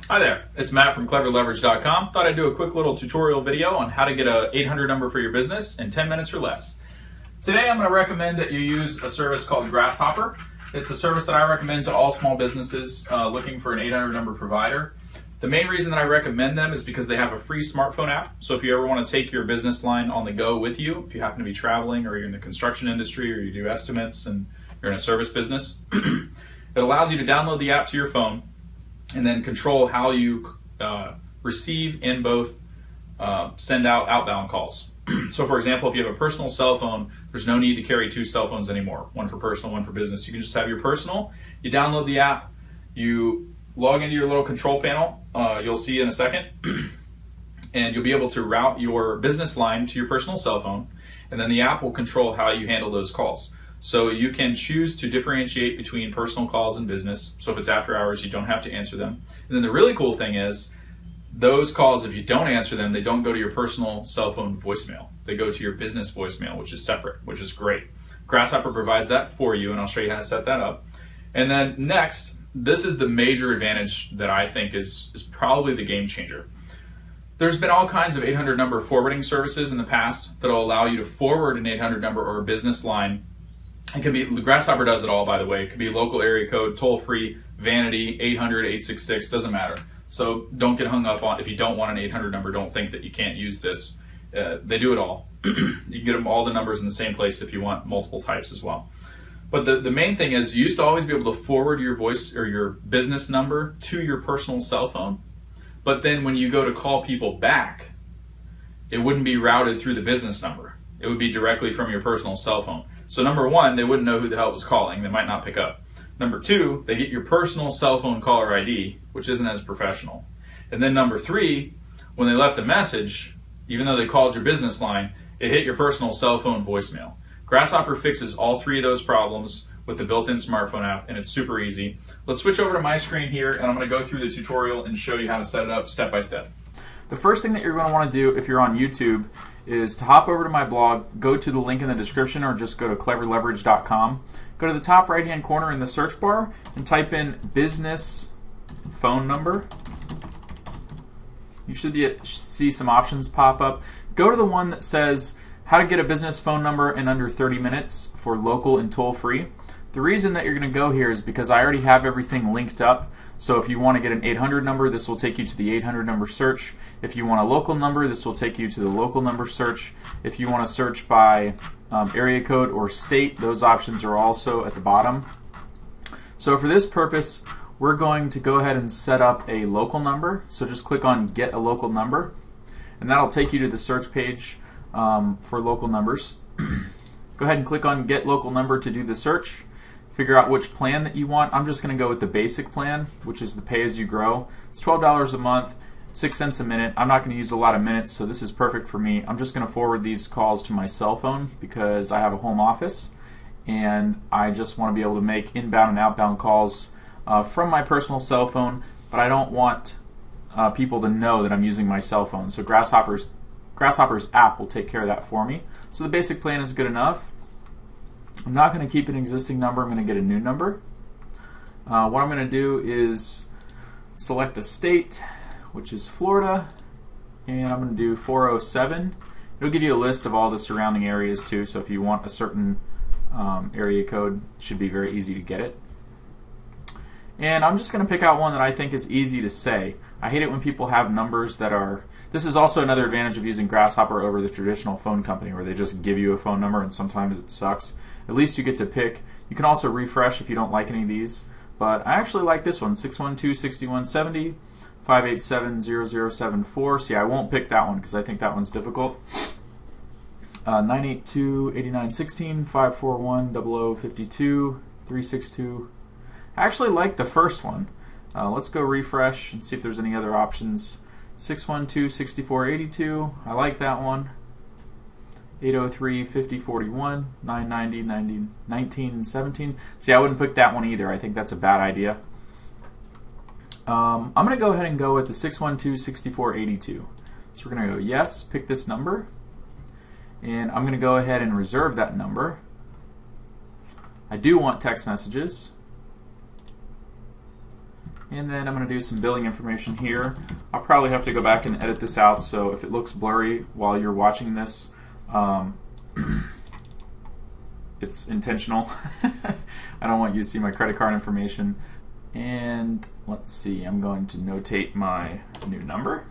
Hi there, it's Matt from cleverleverage.com. Thought I'd do a quick little tutorial video on how to get a 800 number for your business in 10 minutes or less. Today I'm going to recommend that you use a service called Grasshopper. It's a service that I recommend to all small businesses looking for an 800 number provider. The main reason that I recommend them is because they have a free smartphone app. So if you ever want to take your business line on the go with you, if you happen to be traveling or you're in the construction industry or you do estimates and you're in a service business, it allows you to download the app to your phone and then control how you receive and both send out outbound calls. So for example, if you have a personal cell phone, there's no need to carry two cell phones anymore, one for personal, one for business. You can just have your personal, you download the app, you log into your little control panel, you'll see in a second, and you'll be able to route your business line to your personal cell phone, and then the app will control how you handle those calls. So you can choose to differentiate between personal calls and business. So if it's after hours, you don't have to answer them. And then the really cool thing is, those calls, if you don't answer them, they don't go to your personal cell phone voicemail. They go to your business voicemail, which is separate, which is great. Grasshopper provides that for you, and I'll show you how to set that up. And then next, this is the major advantage that I think is probably the game changer. There's been all kinds of 800 number forwarding services in the past that will allow you to forward an 800 number or a business line. It can be, Grasshopper does it all, by the way. It could be local area code, toll free, vanity, 800, 866, doesn't matter. So don't get hung up on, if you don't want an 800 number, don't think that you can't use this. They do it all. You can get them all the numbers in the same place if you want multiple types as well. But the main thing is, you used to always be able to forward your voice or your business number to your personal cell phone. But then when you go to call people back, it wouldn't be routed through the business number. It would be directly from your personal cell phone. So number one, they wouldn't know who the hell was calling. They might not pick up. Number two, they get your personal cell phone caller ID, which isn't as professional. And then number three, when they left a message, even though they called your business line, it hit your personal cell phone voicemail. Grasshopper fixes all three of those problems with the built-in smartphone app, and it's super easy. Let's switch over to my screen here, and I'm going to go through the tutorial and show you how to set it up step by step. The first thing that you're going to want to do if you're on YouTube is to hop over to my blog, go to the link in the description, or just go to cleverleverage.com. Go to the top right hand corner in the search bar and type in business phone number. You should see some options pop up. Go to the one that says how to get a business phone number in under 30 minutes for local and toll free. The reason that you're going to go here is because I already have everything linked up. So if you want to get an 800 number, this will take you to the 800 number search. If you want a local number, this will take you to the local number search. If you want to search by area code or state, those options are also at the bottom. So for this purpose, we're going to go ahead and set up a local number. So just click on Get a Local Number, and that'll take you to the search page for local numbers. Go ahead and click on Get Local Number to do the search. Figure out which plan that you want. I'm just going to go with the basic plan, which is the pay-as-you-grow. It's $12 a month, 6 cents a minute. I'm not going to use a lot of minutes, so this is perfect for me. I'm just going to forward these calls to my cell phone because I have a home office, and I just want to be able to make inbound and outbound calls from my personal cell phone, but I don't want people to know that I'm using my cell phone. So Grasshopper's app will take care of that for me. So the basic plan is good enough. I'm not going to keep an existing number. I'm going to get a new number. What I'm going to do is select a state, which is Florida, and I'm going to do 407. It'll give you a list of all the surrounding areas too, so if you want a certain area code, it should be very easy to get it. And I'm just going to pick out one that I think is easy to say. I hate it when people have numbers that are... This is also another advantage of using Grasshopper over the traditional phone company where they just give you a phone number and sometimes it sucks. At least you get to pick. You can also refresh if you don't like any of these. But I actually like this one, 612-6170, 587-0074. See, I won't pick that one because I think that one's difficult. 982-8916, 541-0052, 362. I actually like the first one. Let's go refresh and see if there's any other options. 612-6482, I like that one. 803-5041, 990, 1917. See, I wouldn't pick that one either. I think that's a bad idea. I'm going to go ahead and go with the 612-6482. So we're going to go yes, pick this number. And I'm going to go ahead and reserve that number. I do want text messages. And then I'm going to do some billing information here. I'll probably have to go back and edit this out, so if it looks blurry while you're watching this, it's intentional. I don't want you to see my credit card information. And let's see, I'm going to notate my new number.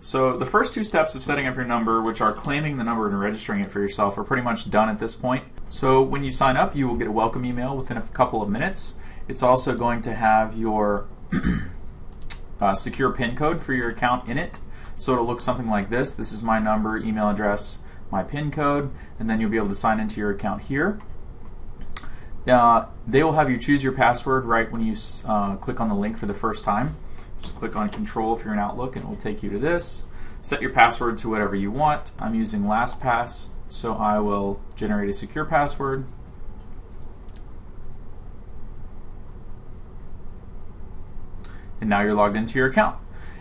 So the first two steps of setting up your number, which are claiming the number and registering it for yourself, are pretty much done at this point. So when you sign up, you will get a welcome email within a couple of minutes. It's also going to have your secure PIN code for your account in it. So it'll look something like this. This is my number, email address, my PIN code, and then you'll be able to sign into your account here. They will have you choose your password right when you click on the link for the first time. Just click on Control if you're in Outlook and it will take you to this. Set your password to whatever you want. I'm using LastPass, so I will generate a secure password. And now you're logged into your account.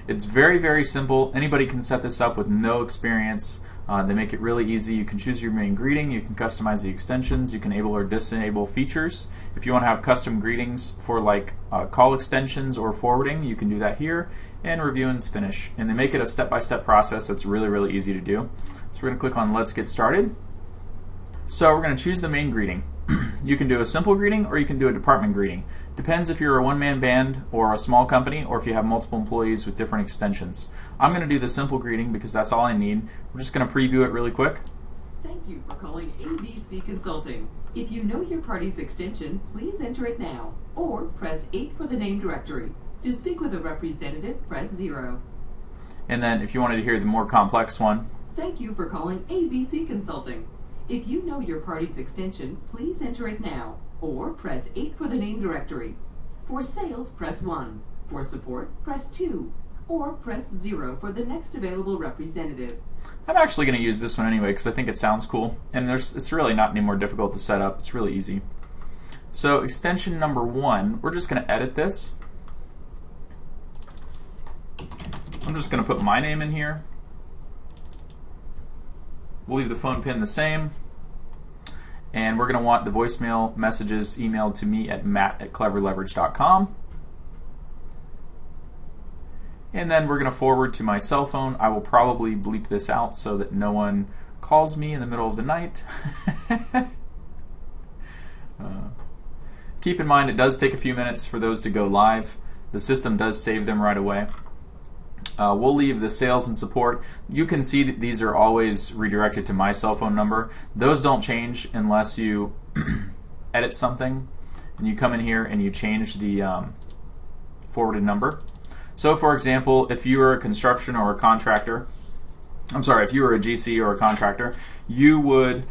It's very, very simple. Anybody can set this up with no experience. They make it really easy. You can choose your main greeting, you can customize the extensions, you can enable or disable features. If you want to have custom greetings for like call extensions or forwarding, you can do that here, and review and finish. And they make it a step-by-step process that's really, really easy to do. So we're going to click on Let's Get Started. So we're going to choose the main greeting. You can do a simple greeting or you can do a department greeting. Depends if you're a one-man band or a small company or if you have multiple employees with different extensions. I'm going to do the simple greeting because that's all I need. We're just going to preview it really quick. Thank you for calling ABC Consulting. If you know your party's extension, please enter it now or press 8 for the name directory. To speak with a representative, press 0. And then if you wanted to hear the more complex one. Thank you for calling ABC Consulting. If you know your party's extension, please enter it now, or press 8 for the name directory. For sales, press 1. For support, press 2, or press 0 for the next available representative. I'm actually going to use this one anyway because I think it sounds cool, and it's really not any more difficult to set up. It's really easy. So extension number 1, we're just going to edit this. I'm just going to put my name in here. We'll leave the phone pin the same, and we're going to want the voicemail messages emailed to me at matt@cleverleverage.com. And then we're going to forward to my cell phone. I will probably bleep this out so that no one calls me in the middle of the night. Keep in mind it does take a few minutes for those to go live. The system does save them right away. We'll leave the sales and support. You can see that these are always redirected to my cell phone number. Those don't change unless you edit something and you come in here and you change the forwarded number. So for example, if you were a construction or a contractor, if you were a GC or a contractor, you would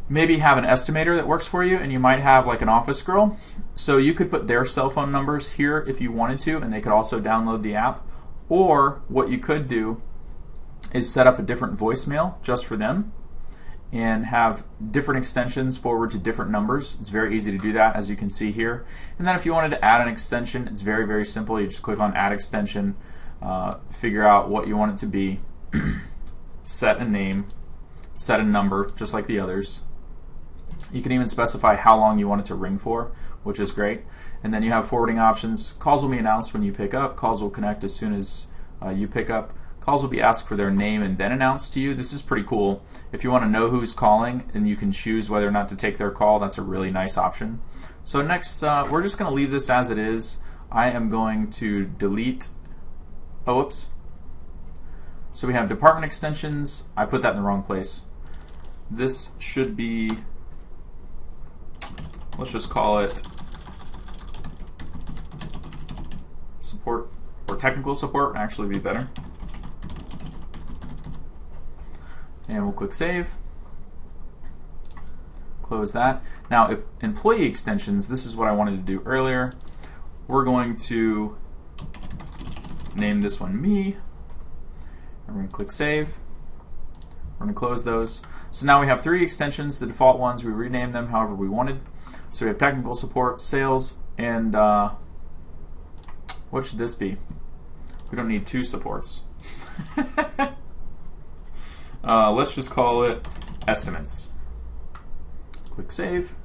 maybe have an estimator that works for you, and you might have like an office girl. So you could put their cell phone numbers here if you wanted to, and they could also download the app. Or what you could do is set up a different voicemail just for them and have different extensions forward to different numbers. It's very easy to do that, as you can see here. And then if you wanted to add an extension, it's very, very simple. You just click on Add Extension, figure out what you want it to be, set a name, set a number, just like the others. You can even specify how long you want it to ring for, which is great. And then you have forwarding options. Calls will be announced when you pick up. Calls will connect as soon as you pick up. Calls will be asked for their name and then announced to you. This is pretty cool. If you want to know who's calling and you can choose whether or not to take their call, that's a really nice option. So next, we're just going to leave this as it is. I am going to delete, whoops. So we have department extensions. I put that in the wrong place. This should be, let's just call it support, or technical support would actually be better. And we'll click Save. Close that. Now, if employee extensions, this is what I wanted to do earlier. We're going to name this one Me. And we're going to click Save. We're going to close those. So now we have 3 extensions, the default ones. We renamed them however we wanted. So we have technical support, sales, and what should this be? We don't need 2 supports. Let's just call it estimates. Click Save.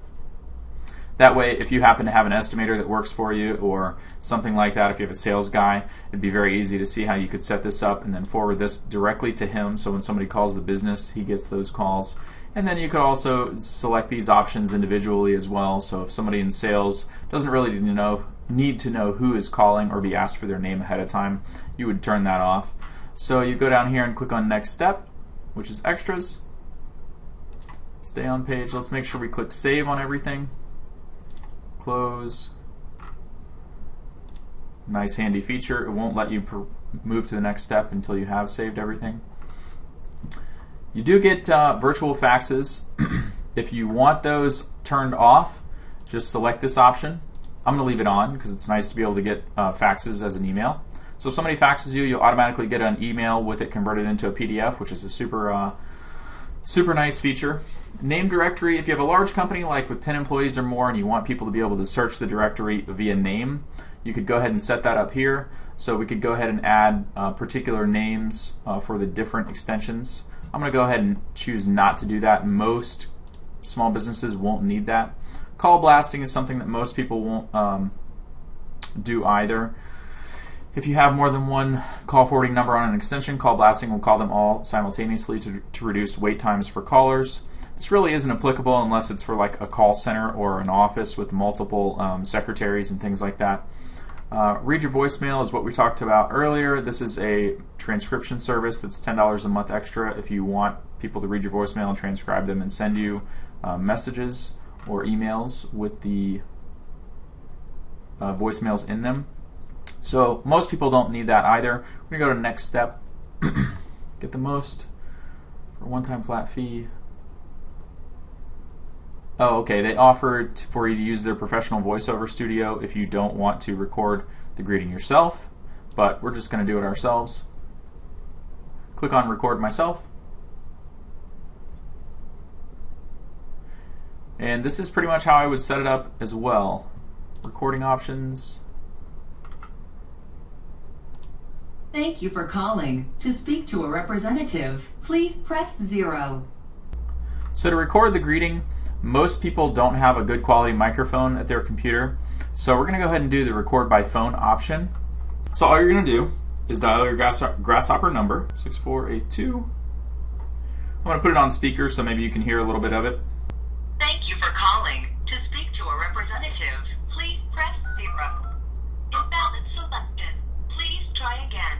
That way, if you happen to have an estimator that works for you or something like that, if you have a sales guy, it'd be very easy to see how you could set this up and then forward this directly to him, so when somebody calls the business, he gets those calls. And then you could also select these options individually as well, so if somebody in sales doesn't really need to know who is calling or be asked for their name ahead of time, you would turn that off. So you go down here and click on Next Step, which is Extras. Stay on page. Let's make sure we click Save on everything. Close. Nice handy feature. It won't let you move to the next step until you have saved everything. You do get virtual faxes. If you want those turned off, just select this option. I'm going to leave it on because it's nice to be able to get faxes as an email. So if somebody faxes you, you'll automatically get an email with it converted into a PDF, which is a super nice feature. Name directory, if you have a large company like with 10 employees or more and you want people to be able to search the directory via name, you could go ahead and set that up here. So we could go ahead and add particular names for the different extensions. I'm going to go ahead and choose not to do that. Most small businesses won't need that. Call blasting is something that most people won't do either. If you have more than one call forwarding number on an extension, call blasting will call them all simultaneously to reduce wait times for callers. This really isn't applicable unless it's for like a call center or an office with multiple secretaries and things like that. Read your voicemail is what we talked about earlier. This is a transcription service that's $10 a month extra if you want people to read your voicemail and transcribe them and send you messages or emails with the voicemails in them. So most people don't need that either. We're going to go to Next Step. Get the most for a one-time flat fee. Oh, okay. They offer for you to use their professional voiceover studio if you don't want to record the greeting yourself, but we're just going to do it ourselves. Click on Record Myself. And this is pretty much how I would set it up as well. Recording options. Thank you for calling. To speak to a representative, please press 0. So to record the greeting, most people don't have a good quality microphone at their computer. So we're going to go ahead and do the record by phone option. So all you're going to do is dial your Grasshopper number, 6482. I'm going to put it on speaker so maybe you can hear a little bit of it. Thank you for calling. To speak to a representative, please press 0. Invalid selection. Please try again.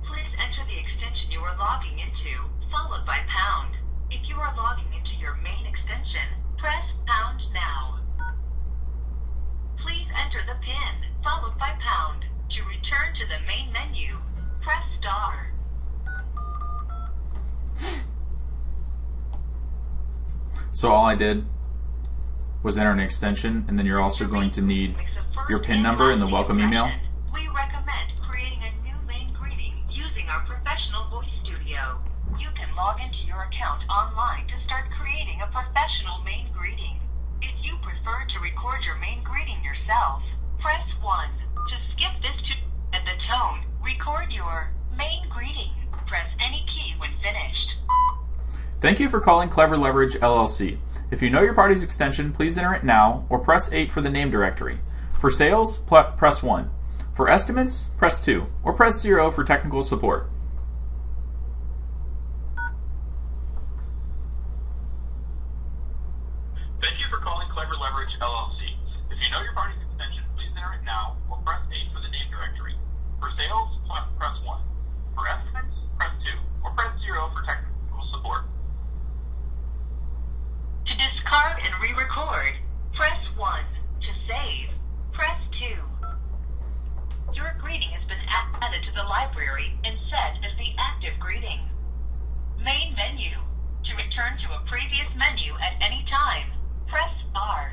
Please enter the extension you are logging into, followed by pound. If you are logging into your main extension, press pound now. Please enter the PIN, followed by pound. To return to the main menu, press star. So all I did was enter an extension, and then you're also going to need your PIN number in the welcome email. We recommend creating a new main greeting using our professional voice studio. You can log into your account online to start creating a professional main greeting. If you prefer to record your main greeting yourself, press 1. To skip this at the tone, record your main greeting. Press any key when finished. Thank you for calling Clever Leverage LLC. If you know your party's extension, please enter it now or press 8 for the name directory. For sales, press 1. For estimates, press 2 or press 0 for technical support. Thank you for calling Clever Leverage LLC. If you know your party's extension, please enter it now or press 8 for the name directory. For sales, press 1. For estimates, press 2 or press 0 for technical support. To discard and re-record, press 1. To save, press 2. Your greeting has been added to the library and set as the active greeting. Main menu. To return to a previous menu at any time, press R.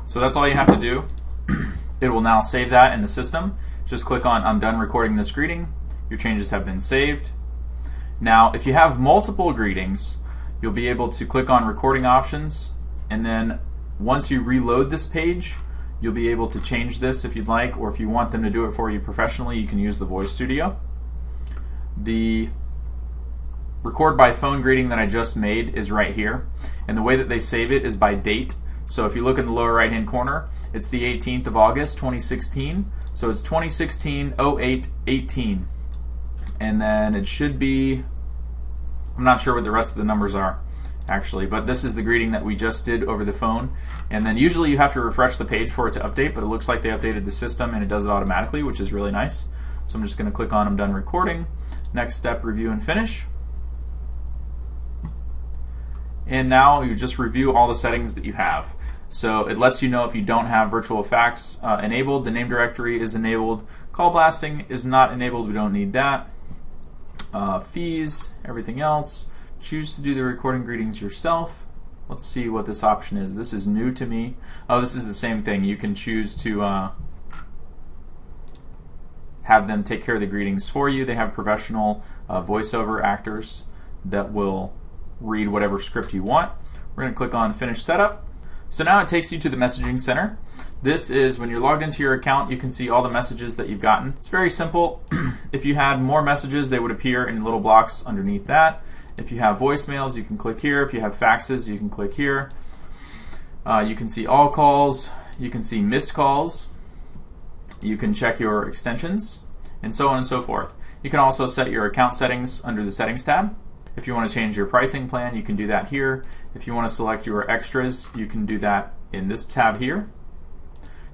So that's all you have to do. It will now save that in the system. Just click on I'm done recording this greeting. Your changes have been saved. Now, if you have multiple greetings, you'll be able to click on recording options, and then once you reload this page, you'll be able to change this if you'd like, or if you want them to do it for you professionally, you can use the voice studio. The record by phone greeting that I just made is right here, and the way that they save it is by date. So if you look in the lower right hand corner, it's the 18th of August 2016. So it's 2016-08-18. And then it should be, I'm not sure what the rest of the numbers are actually, but this is the greeting that we just did over the phone. And then usually you have to refresh the page for it to update, but it looks like they updated the system and it does it automatically, which is really nice. So I'm just going to click on I'm done recording. Next step, review and finish. And now you just review all the settings that you have. So it lets you know if you don't have virtual fax enabled, the name directory is enabled, call blasting is not enabled, we don't need that. Fees, everything else. Choose to do the recording greetings yourself. Let's see what this option is. This is new to me. Oh, this is the same thing. You can choose to have them take care of the greetings for you. They have professional voiceover actors that will read whatever script you want. We're going to click on Finish Setup. So now it takes you to the messaging center. This is when you're logged into your account, you can see all the messages that you've gotten. It's very simple. If you had more messages, they would appear in little blocks underneath that. If you have voicemails, you can click here. If you have faxes, you can click here. You can see all calls. You can see missed calls. You can check your extensions, and so on and so forth. You can also set your account settings under the Settings tab. If you want to change your pricing plan, you can do that here. If you want to select your extras, you can do that in this tab here.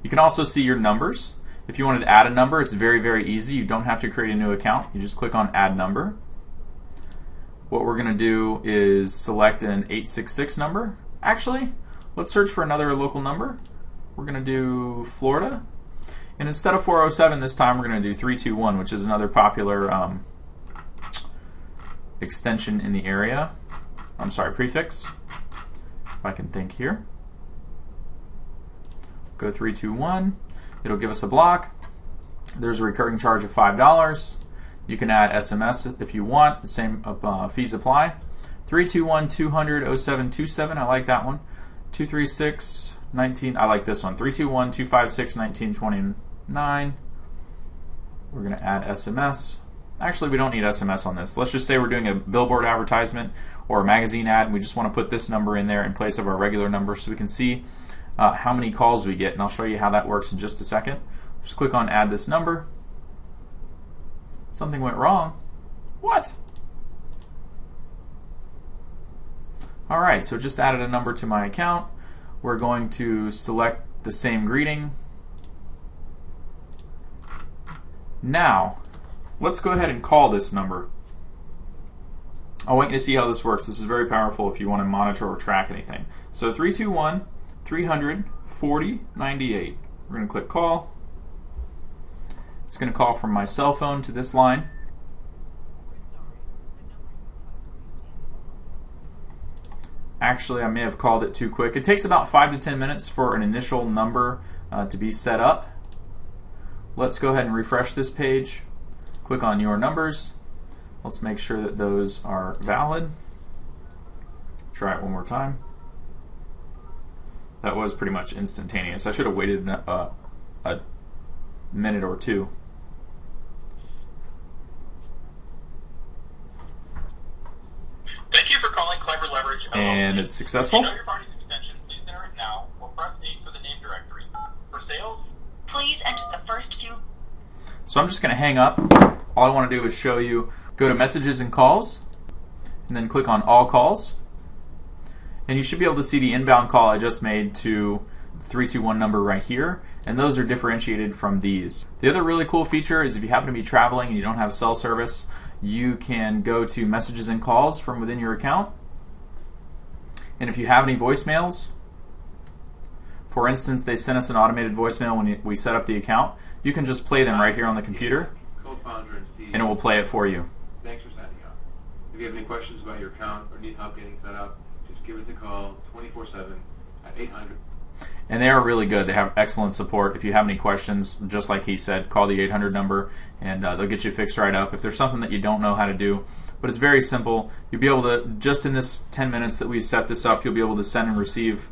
You can also see your numbers. If you wanted to add a number, it's very, very easy. You don't have to create a new account. You just click on Add Number. What we're going to do is select an 866 number. Actually, let's search for another local number. We're going to do Florida. And instead of 407 this time, we're going to do 321, which is another popular extension in the area. I'm sorry, prefix. If I can think here. Go 321. It'll give us a block. There's a recurring charge of $5. You can add SMS if you want. The same fees apply. 321-200-0727. I like that one. 236-19. I like this one. 321-256-1929. We're going to add SMS. Actually, we don't need SMS on this. Let's just say we're doing a billboard advertisement or a magazine ad, and we just want to put this number in there in place of our regular number so we can see how many calls we get, and I'll show you how that works in just a second. Just click on Add This Number. Something went wrong. What? Alright, so just added a number to my account. We're going to select the same greeting. Now, let's go ahead and call this number. I want you to see how this works. This is very powerful if you want to monitor or track anything. So 321-300-4098. We're going to click Call. It's going to call from my cell phone to this line. Actually, I may have called it too quick. It takes about 5 to 10 minutes for an initial number to be set up. Let's go ahead and refresh this page. Click on Your Numbers. Let's make sure that those are valid. Try it one more time. That was pretty much instantaneous. I should have waited a minute or two. Thank you for calling Clever Leverage LLC. And it's successful. If you know your party's extension, please enter it now or press 8 for the name directory. For sales, please enter the first few. So I'm just going to hang up. All I want to do is show you, go to Messages and Calls, and then click on All Calls. And you should be able to see the inbound call I just made to the 321 number right here, and those are differentiated from these. The other really cool feature is if you happen to be traveling and you don't have cell service, you can go to Messages and Calls from within your account. And if you have any voicemails, for instance, they sent us an automated voicemail when we set up the account, you can just play them right here on the computer, and it will play it for you. Thanks for signing up. If you have any questions about your account or need help getting set up, just give us a call 24/7 at 800. And they are really good. They have excellent support. If you have any questions, just like he said, call the 800 number and they'll get you fixed right up. If there's something that you don't know how to do, but it's very simple, you'll be able to, just in this 10 minutes that we've set this up, you'll be able to send and receive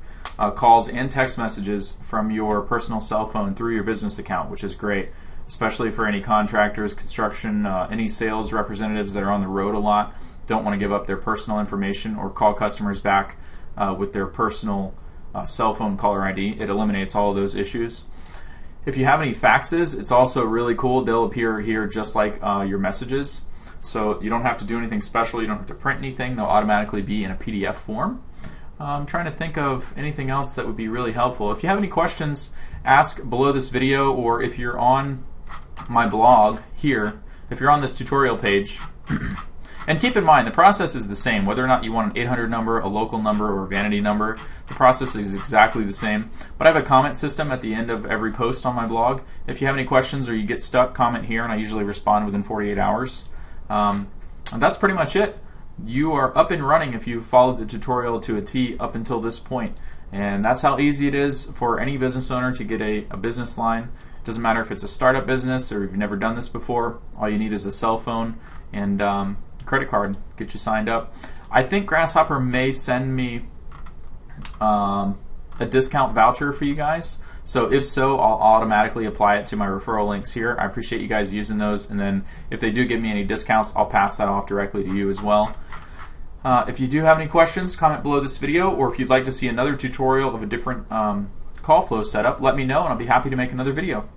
calls and text messages from your personal cell phone through your business account, which is great, especially for any contractors, construction, any sales representatives that are on the road a lot, don't want to give up their personal information or call customers back with their personal cell phone caller ID. It eliminates all of those issues. If you have any faxes, it's also really cool. They'll appear here just like your messages. So you don't have to do anything special. You don't have to print anything. They'll automatically be in a PDF form. I'm trying to think of anything else that would be really helpful. If you have any questions, ask below this video, or if you're on my blog here, if you're on this tutorial page. And keep in mind, the process is the same. Whether or not you want an 800 number, a local number, or a vanity number, the process is exactly the same. But I have a comment system at the end of every post on my blog. If you have any questions or you get stuck, comment here, and I usually respond within 48 hours. And that's pretty much it. You are up and running if you've followed the tutorial to a T up until this point. And that's how easy it is for any business owner to get a business line. It doesn't matter if it's a startup business or you've never done this before. All you need is a cell phone and credit card, get you signed up. I think Grasshopper may send me a discount voucher for you guys. So if so, I'll automatically apply it to my referral links here. I appreciate you guys using those, and then if they do give me any discounts, I'll pass that off directly to you as well. If you do have any questions, comment below this video, or if you'd like to see another tutorial of a different call flow setup, let me know and I'll be happy to make another video.